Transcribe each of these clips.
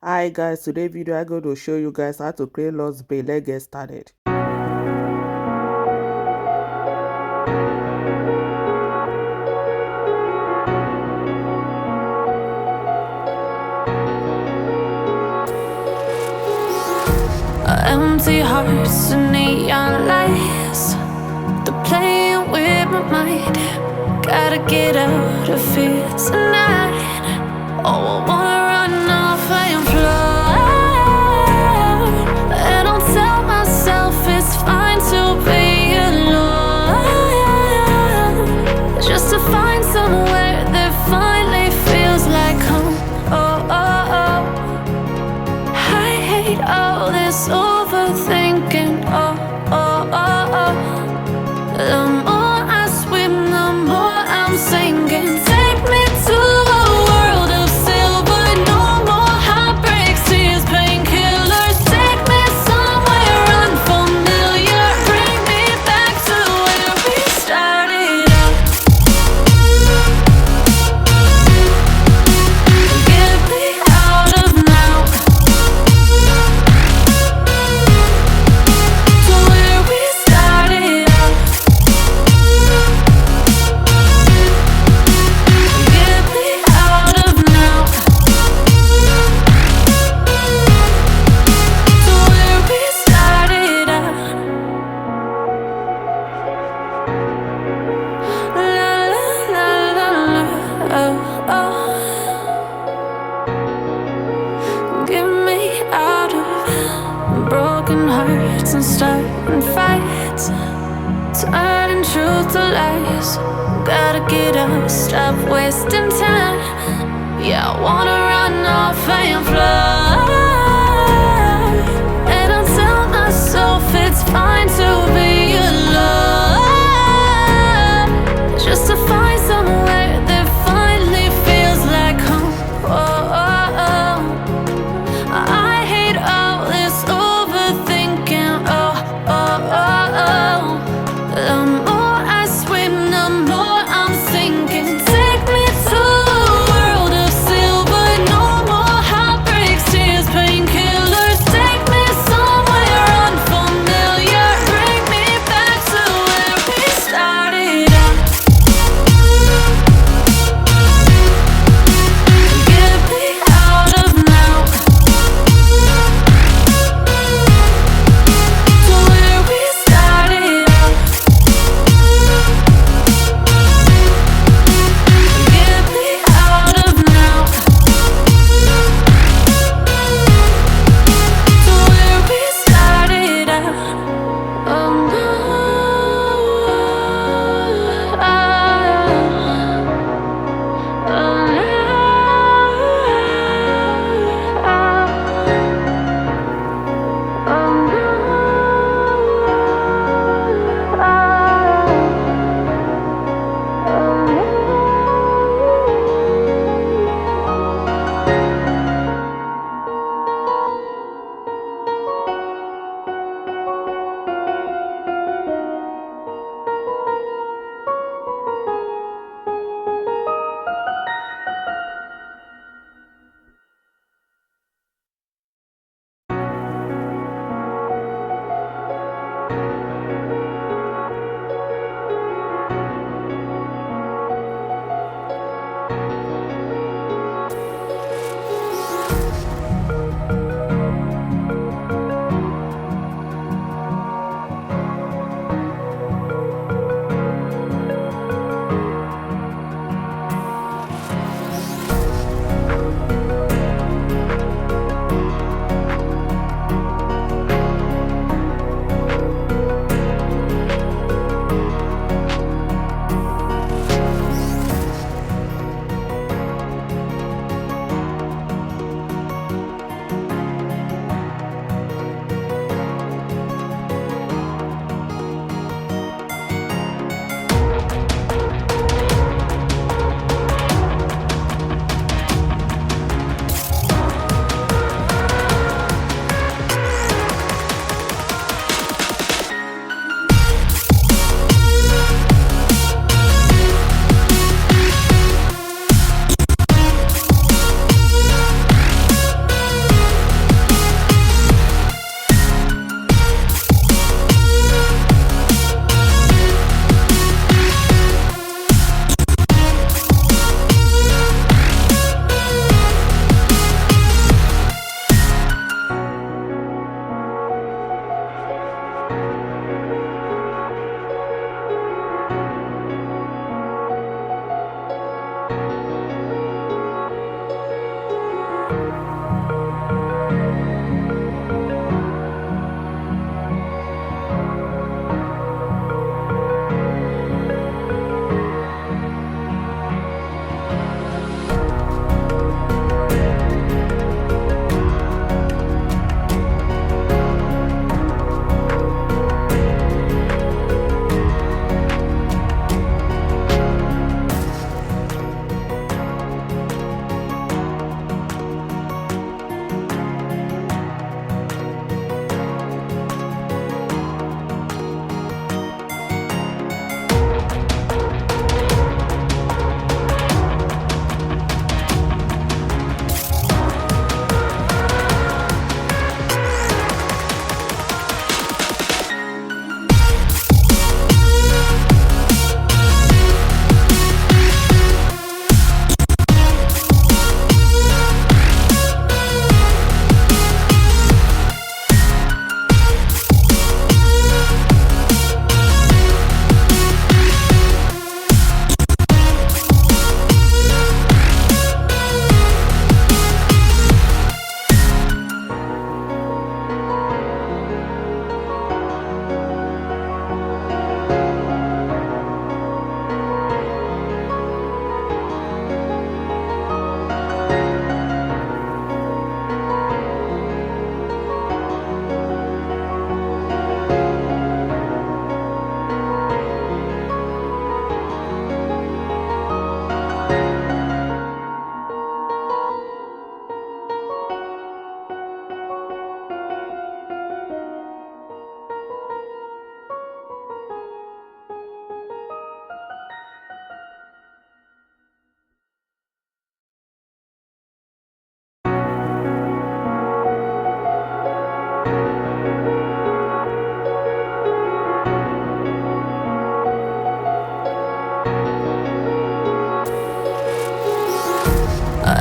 Hi guys, today video I'm going to show you guys how to create lots bay. Let's get started. Empty hearts and neon lights, they're playing with my mind. Gotta get out of here tonight. Oh, I wanna run off and fly, and I'll tell myself it's fine to be alone, just to find somewhere that finally feels like home. Oh, oh, oh. I hate all this overthinking. Oh, oh, oh, oh. The more I swim, the more I'm sinking. Take me to a world of silver. No more heartbreaks, tears, painkillers. Take me somewhere unfamiliar. Bring me back to where we started out. Get me out of now, to where we started out. Get me out of now, to where we started out. La la la la la, oh, oh. Get me out of broken hearts and starting fights, turning truth to lies. Gotta get up, stop wasting time. Yeah, I wanna run off and fly, and I'll tell myself it's fine to be alone, just to find somewhere that finally feels like home. Oh, oh, oh. I hate all this overthinking. Oh, oh, oh, oh. The more I swim, the more I'm sinking. Take me to a world of silver. No more heartbreaks,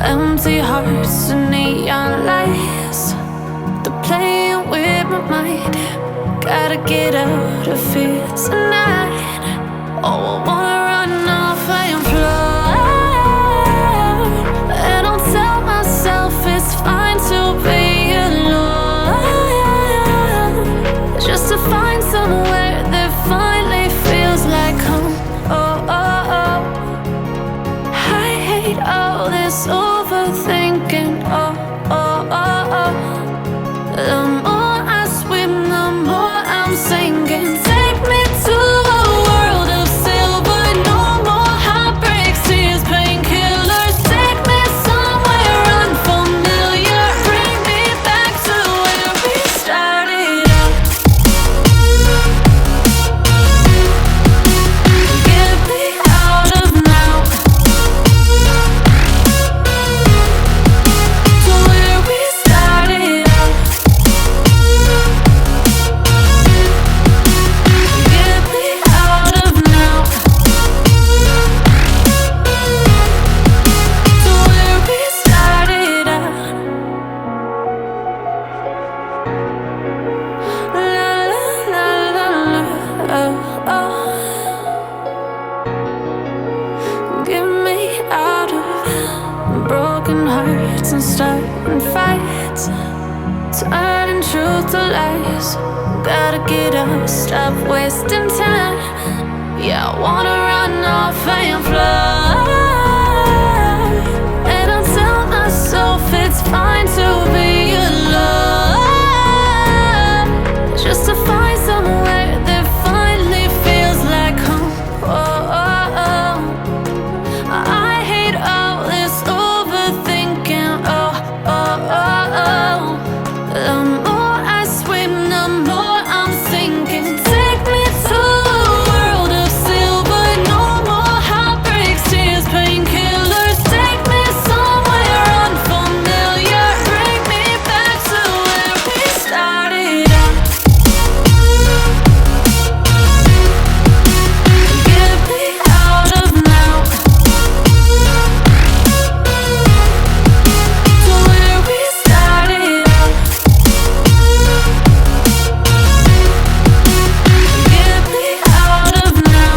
Empty hearts and neon lights, they're playing with my mind. Gotta get out of here tonight. Oh, I wanna run off and fly, and I'll tell myself it's fine to be alone, just to find somewhere that finally feels like home. Oh, oh, oh. I hate all this overthinking. Oh, oh, oh, oh. The more I swim, the more I'm sinking. Take me to a world of silver. No more heartbreaks, tears, painkillers. Take me somewhere unfamiliar. Bring me back to where we started out. Get me out of now, to where we started out. Get me out of now, to where we started out. La la la la la, oh, oh. Get me out of broken hearts and starting fights, turning truth to lies. Gotta get up, stop wasting time. Yeah, I wanna run off and fly, and I'll tell myself it's fine to be alone, just to find somewhere that finally feels like home. Oh, oh, oh. I hate all this overthinking. Oh, oh, oh, oh. The more I swim, the more I'm sinking. Take me to a world of silver. No more heartbreaks, tears, painkillers. Take me somewhere unfamiliar. Bring me back to where we started out. Get me out of now, to where we started out. Get me out of now,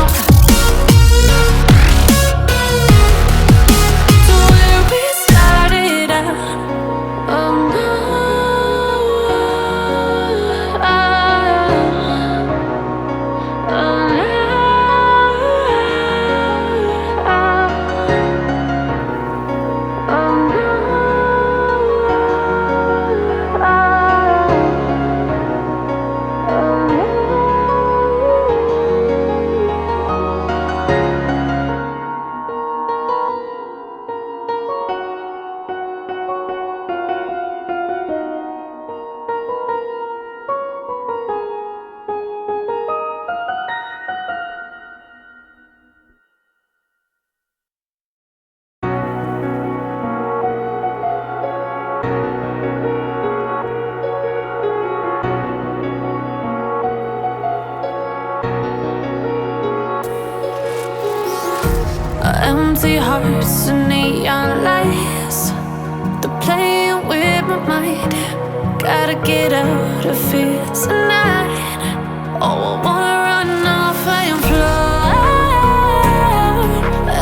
to where we started out. Oh no, oh empty hearts and neon lights, they're playing with my mind. Gotta get out of here tonight. Oh, I wanna run off and fly,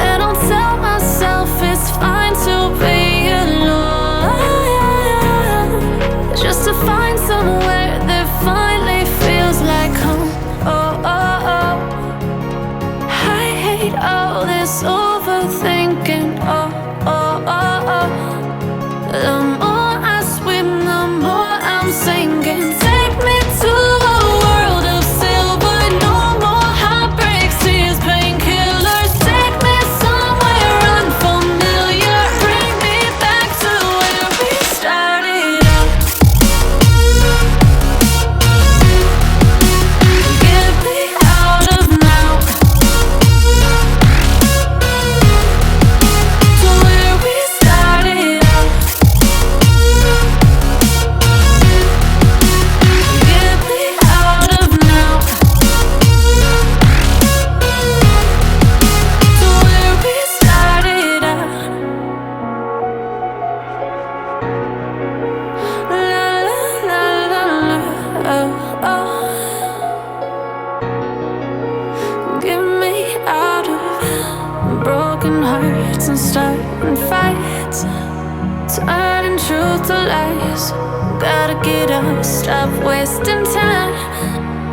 and I'll tell myself it's fine to be alone, just to find somewhere that finally feels like home. Oh, oh, oh. I hate all this overthinking. Oh, oh, oh, oh. The more I swim, the more I'm sinking. Take me to a world of silver. nights, turning truth to lies. Gotta get up, stop wasting time.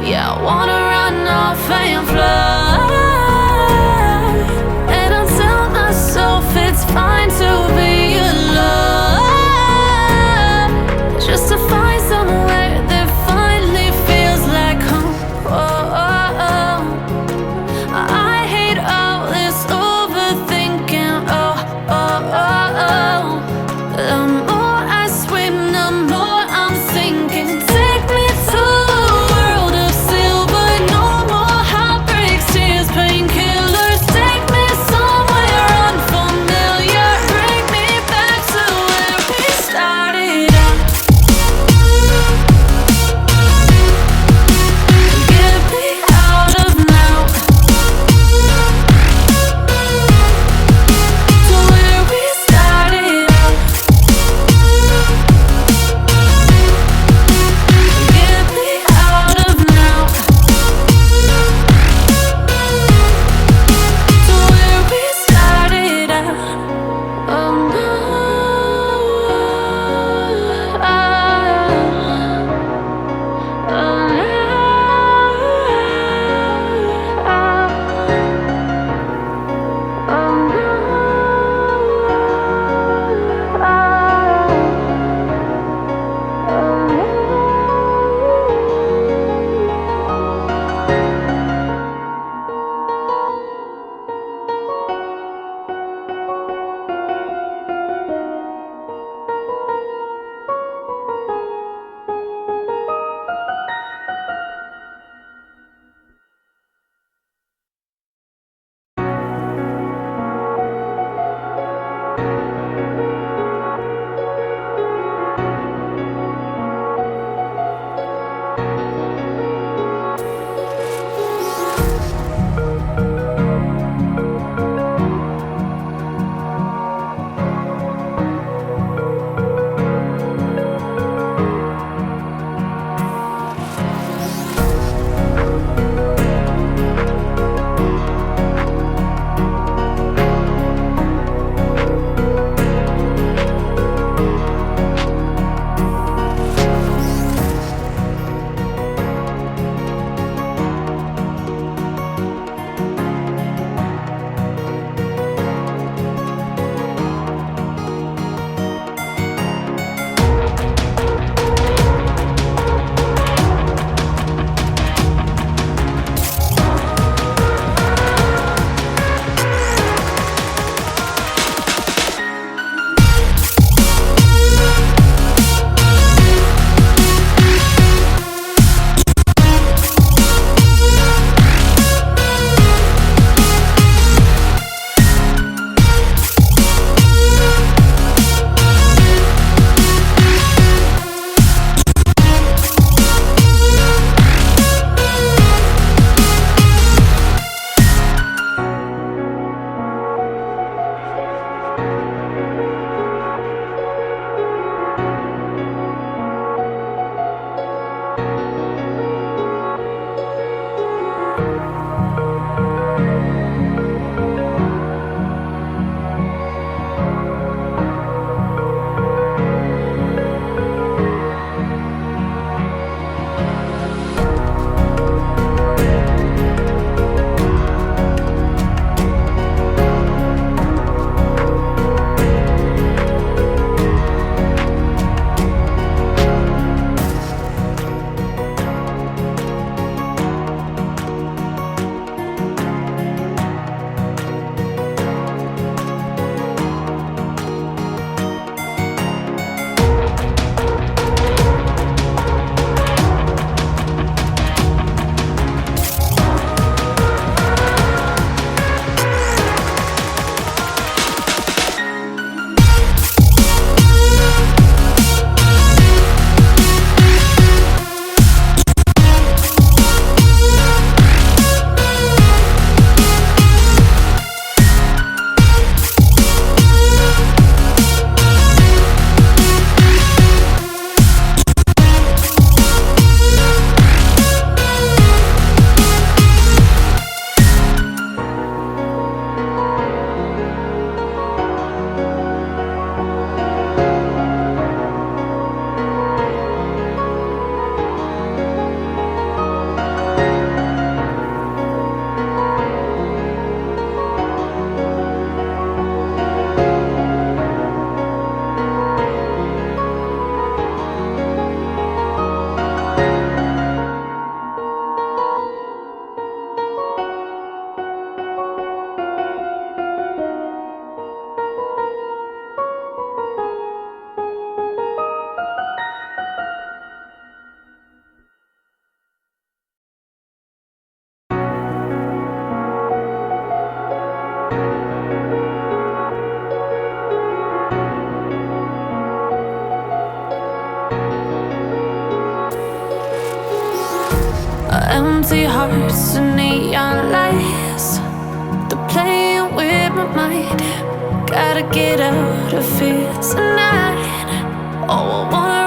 Yeah, I wanna run off and fly. And I'll tell myself it's fine to be alone, just to find somewhere that finally feels like home. Oh, oh, oh. I hate all this overthinking. Oh, oh, oh, oh. The more I swim, the more I'm sinking. Take me to a world of silver, no more heartbreaks here. Empty hearts and neon lights, they're playing with my mind. Gotta get out of here tonight. Oh, I wanna